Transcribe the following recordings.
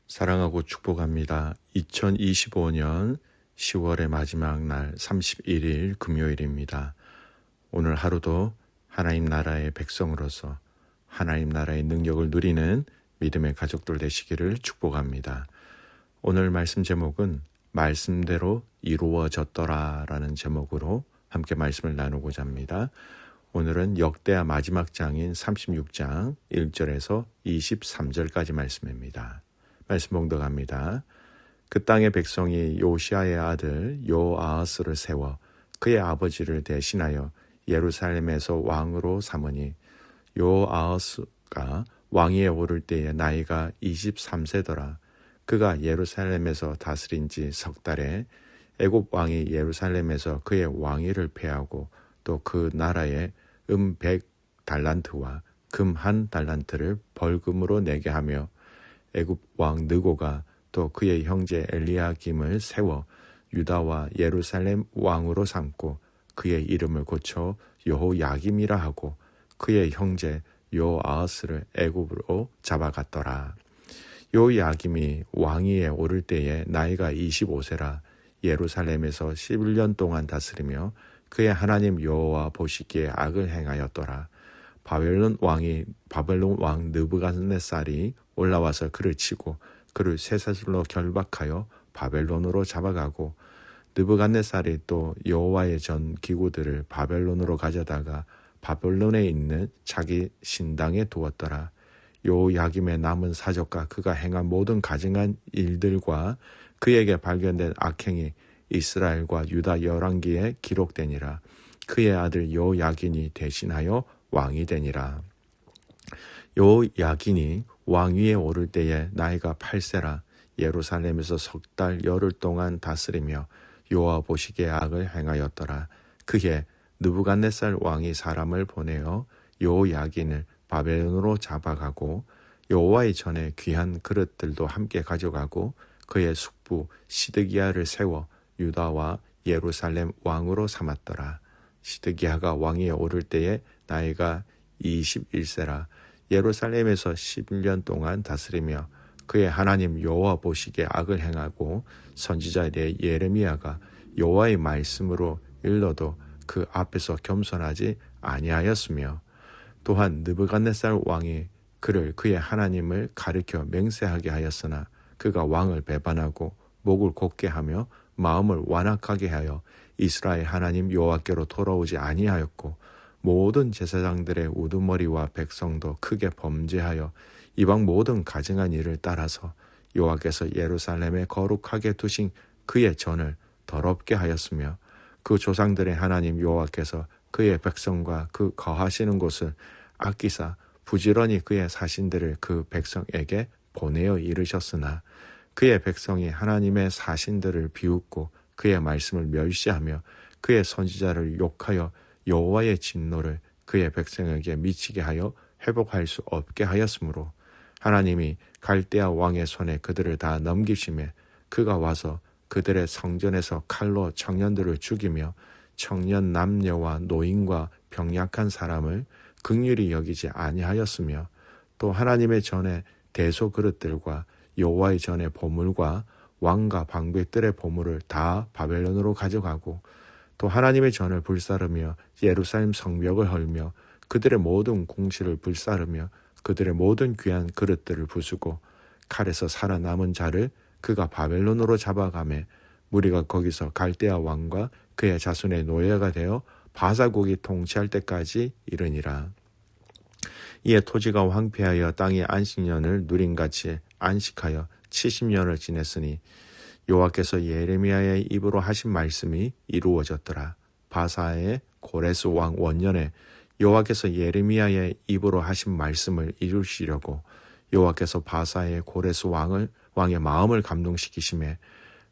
사랑하고 축복합니다. 2025년 10월의 마지막 날 31일 금요일입니다. 오늘 하루도 하나님 나라의 백성으로서 하나님 나라의 능력을 누리는 믿음의 가족들 되시기를 축복합니다. 오늘 말씀 제목은 말씀대로 이루어졌더라 라는 제목으로 함께 말씀을 나누고자 합니다. 오늘은 역대하 마지막 장인 36장 1절에서 23절까지 말씀입니다. 말씀 봉독합니다. 그 땅의 백성이 요시아의 아들 요아하스를 세워 그의 아버지를 대신하여 예루살렘에서 왕으로 삼으니 요아하스가 왕위에 오를 때에 나이가 23세더라. 그가 예루살렘에서 다스린 지 석 달에 애굽 왕이 예루살렘에서 그의 왕위를 폐하고 또 그 나라에 100달란트와 금 1달란트를 벌금으로 내게 하며 애굽 왕 느고가 또 그의 형제 엘리야김을 세워 유다와 예루살렘 왕으로 삼고 그의 이름을 고쳐 여호야김이라 하고 그의 형제 요아하스를 애굽으로 잡아갔더라. 요야김이 왕위에 오를 때에 나이가 25세라 예루살렘에서 11년 동안 다스리며 그의 하나님 여호와 보시기에 악을 행하였더라. 바벨론 왕 느부갓네살이 올라와서 그를 치고 그를 쇠사슬로 결박하여 바벨론으로 잡아가고 느부갓네살이 또 여호와의 전 기구들을 바벨론으로 가져다가 바벨론에 있는 자기 신당에 두었더라. 요야김의 남은 사적과 그가 행한 모든 가증한 일들과 그에게 발견된 악행이 이스라엘과 유다 열왕기에 기록되니라. 그의 아들 요야긴이 대신하여 왕이 되니라. 요야긴이 왕위에 오를 때에 나이가 8세라 예루살렘에서 석 달 열흘 동안 다스리며 여호와 보시기에 악을 행하였더라. 그해 느부갓네살 왕이 사람을 보내어 요야긴을 바벨론으로 잡아가고 여호와의 전에 귀한 그릇들도 함께 가져가고 그의 숙부 시드기야를 세워 유다와 예루살렘 왕으로 삼았더라. 시드기야가 왕위에 오를 때에 나이가 21세라 예루살렘에서 11년 동안 다스리며 그의 하나님 여호와 보시기에 악을 행하고 선지자 예레미야가 여호와의 말씀으로 일러도 그 앞에서 겸손하지 아니하였으며 또한 느부갓네살 왕이 그를 그의 하나님을 가리켜 맹세하게 하였으나 그가 왕을 배반하고 목을 곧게 하며 마음을 완악하게 하여 이스라엘 하나님 여호와께로 돌아오지 아니하였고 모든 제사장들의 우두머리와 백성도 크게 범죄하여 이방 모든 가증한 일을 따라서 여호와께서 예루살렘에 거룩하게 두신 그의 전을 더럽게 하였으며 그 조상들의 하나님 여호와께서 그의 백성과 그 거하시는 곳을 아끼사 부지런히 그의 사신들을 그 백성에게 보내어 이르셨으나 그의 백성이 하나님의 사신들을 비웃고 그의 말씀을 멸시하며 그의 선지자를 욕하여 여호와의 진노를 그의 백성에게 미치게 하여 회복할 수 없게 하였으므로 하나님이 갈대아 왕의 손에 그들을 다 넘기심에 그가 와서 그들의 성전에서 칼로 청년들을 죽이며 청년 남녀와 노인과 병약한 사람을 긍휼히 여기지 아니하였으며 또 하나님의 전에 대소 그릇들과 여호와의 전에 보물과 왕과 방백들의 보물을 다 바벨론으로 가져가고 또 하나님의 전을 불사르며 예루살렘 성벽을 헐며 그들의 모든 궁실을 불사르며 그들의 모든 귀한 그릇들을 부수고 칼에서 살아남은 자를 그가 바벨론으로 잡아가매 무리가 거기서 갈대아 왕과 그의 자손의 노예가 되어 바사국이 통치할 때까지 이르니라. 이에 토지가 황폐하여 땅이 안식년을 누린같이 안식하여 70년을 지냈으니 여호와께서 예레미야의 입으로 하신 말씀이 이루어졌더라. 바사의 고레스 왕 원년에 여호와께서 예레미야의 입으로 하신 말씀을 이루시려고 여호와께서 바사의 고레스 왕의 마음을 감동시키심에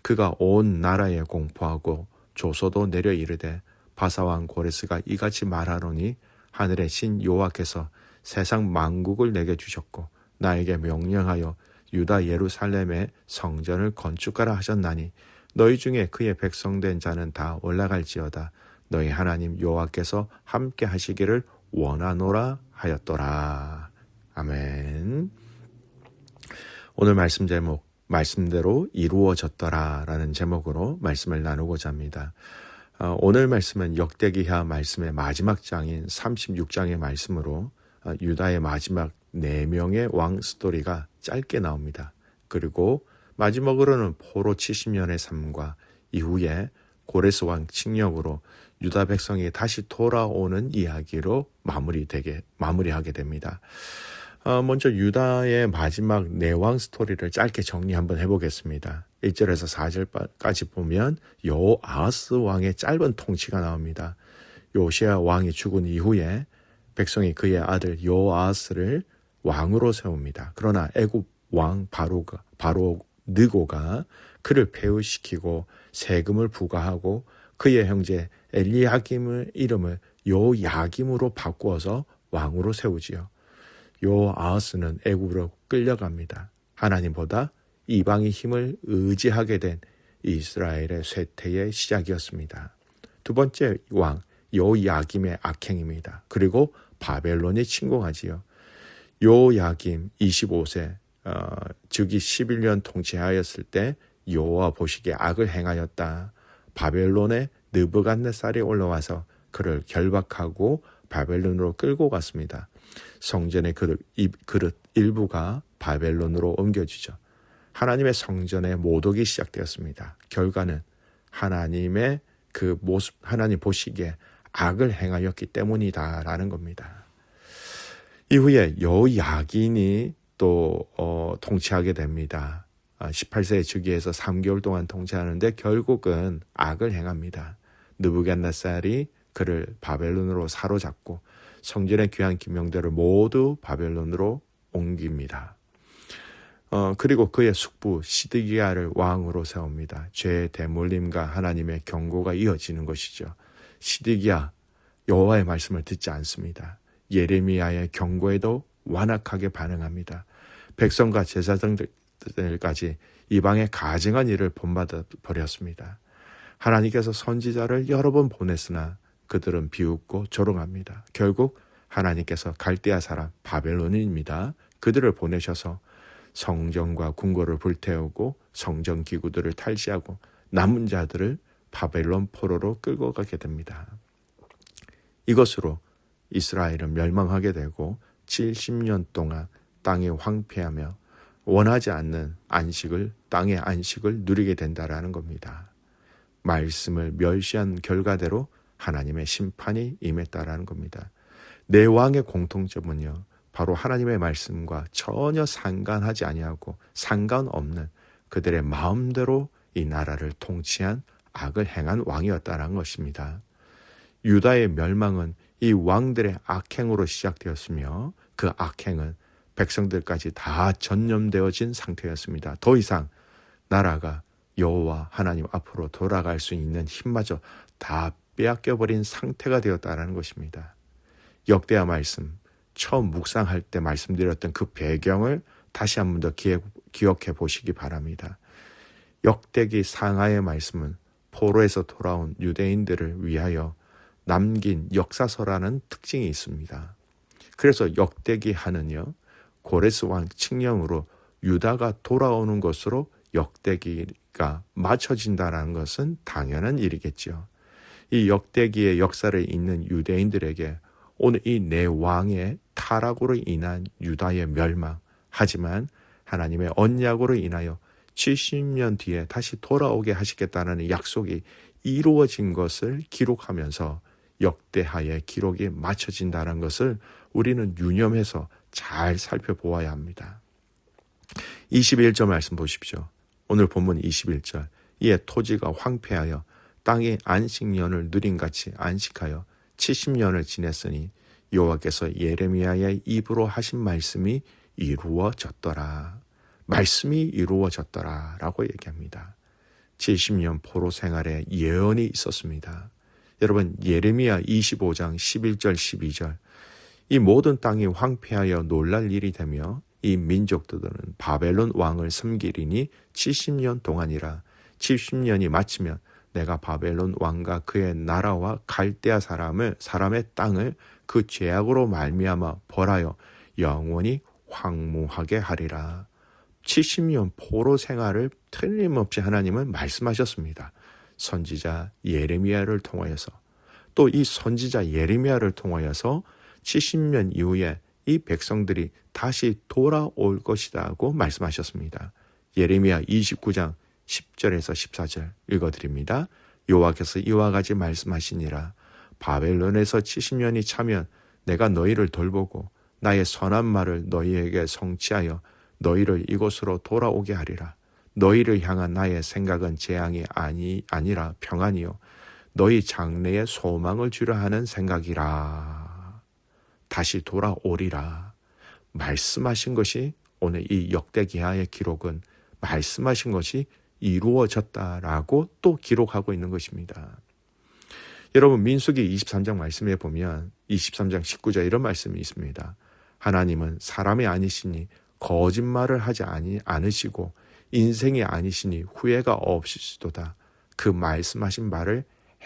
그가 온 나라에 공포하고 조소도 내려 이르되 바사왕 고레스가 이같이 말하노니 하늘의 신 여호와께서 세상 만국을 내게 주셨고 나에게 명령하여 유다 예루살렘의 성전을 건축하라 하셨나니 너희 중에 그의 백성된 자는 다 올라갈지어다. 너희 하나님 여호와께서 함께 하시기를 원하노라 하였더라. 아멘. 오늘 말씀 제목 말씀대로 이루어졌더라라는 제목으로 말씀을 나누고자 합니다. 오늘 말씀은 역대기하 말씀의 마지막 장인 36장의 말씀으로 유다의 마지막 4명의 왕 스토리가 짧게 나옵니다. 그리고 마지막으로는 포로 70년의 삶과 이후에 고레스 왕 칙령으로 유다 백성이 다시 돌아오는 이야기로 마무리하게 됩니다. 먼저 유다의 마지막 4왕 스토리를 짧게 정리 한번 해보겠습니다. 1절에서 4절까지 보면 여호아하스 왕의 짧은 통치가 나옵니다. 요시야 왕이 죽은 이후에 백성이 그의 아들 여호아하스를 왕으로 세웁니다. 그러나 애굽 왕 바로 느고가 그를 폐위시키고 세금을 부과하고 그의 형제 엘리야김의 이름을 요야김으로 바꾸어서 왕으로 세우지요. 여호아하스는 애굽으로 끌려갑니다. 하나님보다 이방의 힘을 의지하게 된 이스라엘의 쇠퇴의 시작이었습니다. 두 번째 왕 요야김의 악행입니다. 그리고 바벨론이 침공하지요. 요야김 25세 즉위 11년 통치하였을 때 여호와 보시기에 악을 행하였다. 바벨론의 느부갓네살이 올라와서 그를 결박하고 바벨론으로 끌고 갔습니다. 성전의 그릇 일부가 바벨론으로 옮겨지죠. 하나님의 성전의 모독이 시작되었습니다. 결과는 하나님의 그 모습, 하나님 보시기에 악을 행하였기 때문이다라는 겁니다. 이후에 여호야긴이 또 통치하게 됩니다. 18세에 즉위해서 3개월 동안 통치하는데 결국은 악을 행합니다. 느부갓네살이 그를 바벨론으로 사로잡고 성전의 귀한 기명들을 모두 바벨론으로 옮깁니다. 그리고 그의 숙부 시드기야를 왕으로 세웁니다. 죄의 대물림과 하나님의 경고가 이어지는 것이죠. 시드기야 여호와의 말씀을 듣지 않습니다. 예레미야의 경고에도 완악하게 반응합니다. 백성과 제사장들까지 이방의 가증한 일을 본받아 버렸습니다. 하나님께서 선지자를 여러 번 보냈으나 그들은 비웃고 조롱합니다. 결국 하나님께서 갈대아 사람 바벨론인입니다. 그들을 보내셔서 성전과 궁궐을 불태우고 성전 기구들을 탈취하고 남은 자들을 바벨론 포로로 끌고 가게 됩니다. 이것으로 이스라엘은 멸망하게 되고 70년 동안 땅이 황폐하며 원하지 않는 땅의 안식을 누리게 된다라는 겁니다. 말씀을 멸시한 결과대로 하나님의 심판이 임했다라는 겁니다. 4왕의 공통점은요, 바로 하나님의 말씀과 전혀 상관하지 아니하고 상관없는 그들의 마음대로 이 나라를 통치한 악을 행한 왕이었다는 것입니다. 유다의 멸망은 이 왕들의 악행으로 시작되었으며 그 악행은 백성들까지 다 전염되어진 상태였습니다. 더 이상 나라가 여호와 하나님 앞으로 돌아갈 수 있는 힘마저 다 빼앗겨버린 상태가 되었다는 것입니다. 역대하 말씀, 처음 묵상할 때 말씀드렸던 그 배경을 다시 한 번 더 기억해 보시기 바랍니다. 역대기 상하의 말씀은 포로에서 돌아온 유대인들을 위하여 남긴 역사서라는 특징이 있습니다. 그래서 역대기하는요, 고레스 왕 칙령으로 유다가 돌아오는 것으로 역대기가 맞춰진다는 것은 당연한 일이겠죠. 이 역대기의 역사를 읽는 유대인들에게 오늘 이 4왕의 타락으로 인한 유다의 멸망, 하지만 하나님의 언약으로 인하여 70년 뒤에 다시 돌아오게 하시겠다는 약속이 이루어진 것을 기록하면서 역대하의 기록이 맞춰진다는 것을 우리는 유념해서 잘 살펴보아야 합니다. 21절 말씀 보십시오. 오늘 본문 21절. 이에 토지가 황폐하여 땅이 안식년을 누림같이 안식하여 70년을 지냈으니 여호와께서 예레미야의 입으로 하신 말씀이 이루어졌더라. 말씀이 이루어졌더라 라고 얘기합니다. 70년 포로 생활에 예언이 있었습니다. 여러분, 예레미야 25장 11절 12절, 이 모든 땅이 황폐하여 놀랄 일이 되며 이 민족들은 바벨론 왕을 섬기리니 70년 동안이라. 70년이 마치면 내가 바벨론 왕과 그의 나라와 갈대아 사람의 땅을 그 죄악으로 말미암아 벌하여 영원히 황무하게 하리라. 70년 포로 생활을 틀림없이 하나님은 말씀하셨습니다. 선지자 예레미야를 통하여서, 또 이 선지자 예레미야를 통하여서 70년 이후에 이 백성들이 다시 돌아올 것이라고 말씀하셨습니다. 예레미야 29장 10절에서 14절 읽어드립니다. 여호와께서 이와 같이 말씀하시니라. 바벨론에서 70년이 차면 내가 너희를 돌보고 나의 선한 말을 너희에게 성취하여 너희를 이곳으로 돌아오게 하리라. 너희를 향한 나의 생각은 재앙이 아니라 평안이요 너희 장래에 소망을 주려 하는 생각이라. 다시 돌아오리라. 말씀하신 것이, 오늘 이 역대기하의 기록은 말씀하신 것이 이루어졌다라고 또 기록하고 있는 것입니다. 여러분, 민수기 23장 말씀에 보면 23장 19절 이런 말씀이 있습니다. 하나님은 사람이 아니시니 거짓말을 하지 않으시고 인생이 아니시니 후회가 없으시도다. 그 말씀하신 바를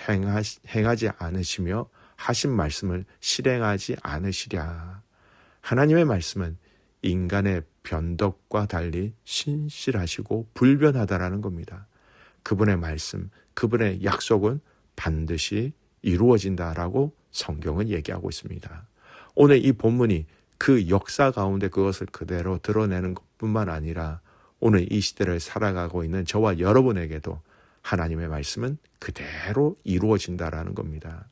행하지 않으시며 하신 말씀을 실행하지 않으시랴. 하나님의 말씀은 인간의 변덕과 달리 신실하시고 불변하다라는 겁니다. 그분의 말씀, 그분의 약속은 반드시 이루어진다라고 성경은 얘기하고 있습니다. 오늘 이 본문이 그 역사 가운데 그것을 그대로 드러내는 것뿐만 아니라 오늘 이 시대를 살아가고 있는 저와 여러분에게도 하나님의 말씀은 그대로 이루어진다라는 겁니다.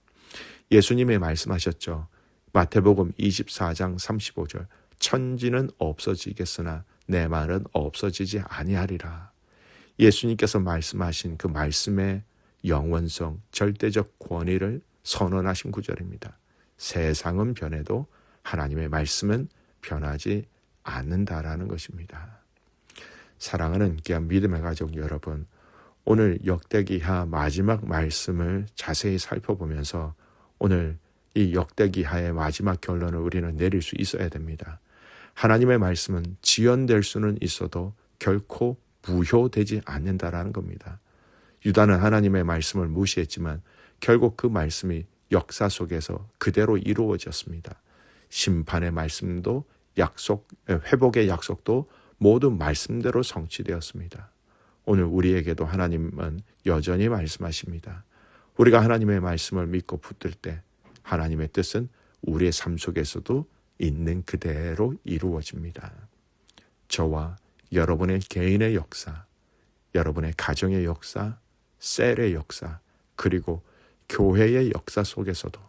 예수님이 말씀하셨죠. 마태복음 24장 35절 천지는 없어지겠으나 내 말은 없어지지 아니하리라. 예수님께서 말씀하신 그 말씀의 영원성, 절대적 권위를 선언하신 구절입니다. 세상은 변해도 하나님의 말씀은 변하지 않는다라는 것입니다. 사랑하는 귀한 믿음의 가족 여러분, 오늘 역대기하 마지막 말씀을 자세히 살펴보면서 오늘 이 역대기하의 마지막 결론을 우리는 내릴 수 있어야 됩니다. 하나님의 말씀은 지연될 수는 있어도 결코 무효되지 않는다라는 겁니다. 유다는 하나님의 말씀을 무시했지만 결국 그 말씀이 역사 속에서 그대로 이루어졌습니다. 심판의 말씀도 회복의 약속도 모두 말씀대로 성취되었습니다. 오늘 우리에게도 하나님은 여전히 말씀하십니다. 우리가 하나님의 말씀을 믿고 붙들 때 하나님의 뜻은 우리의 삶 속에서도 있는 그대로 이루어집니다. 저와 여러분의 개인의 역사, 여러분의 가정의 역사, 셀의 역사, 그리고 교회의 역사 속에서도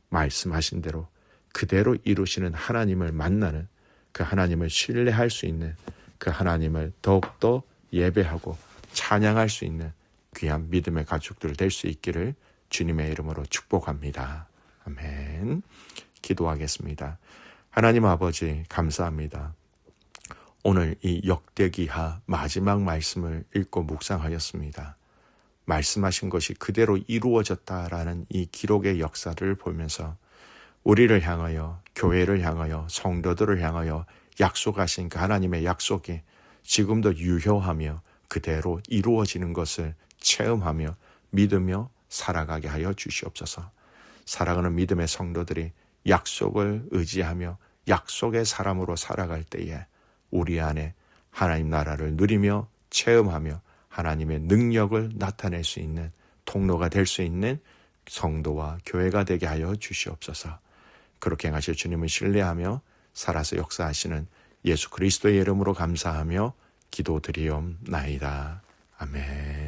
말씀하신 대로 그대로 이루시는 하나님을 만나는, 그 하나님을 신뢰할 수 있는, 그 하나님을 더욱더 예배하고 찬양할 수 있는 귀한 믿음의 가족들 될 수 있기를 주님의 이름으로 축복합니다. 아멘. 기도하겠습니다. 하나님 아버지, 감사합니다. 오늘 이 역대기하 마지막 말씀을 읽고 묵상하였습니다. 말씀하신 것이 그대로 이루어졌다라는 이 기록의 역사를 보면서 우리를 향하여, 교회를 향하여, 성도들을 향하여 약속하신 그 하나님의 약속이 지금도 유효하며 그대로 이루어지는 것을 체험하며 믿으며 살아가게 하여 주시옵소서. 살아가는 믿음의 성도들이 약속을 의지하며 약속의 사람으로 살아갈 때에 우리 안에 하나님 나라를 누리며 체험하며 하나님의 능력을 나타낼 수 있는 통로가 될 수 있는 성도와 교회가 되게 하여 주시옵소서. 그렇게 행하실 주님을 신뢰하며 살아서 역사하시는 예수 그리스도의 이름으로 감사하며 기도드리옵나이다. 아멘.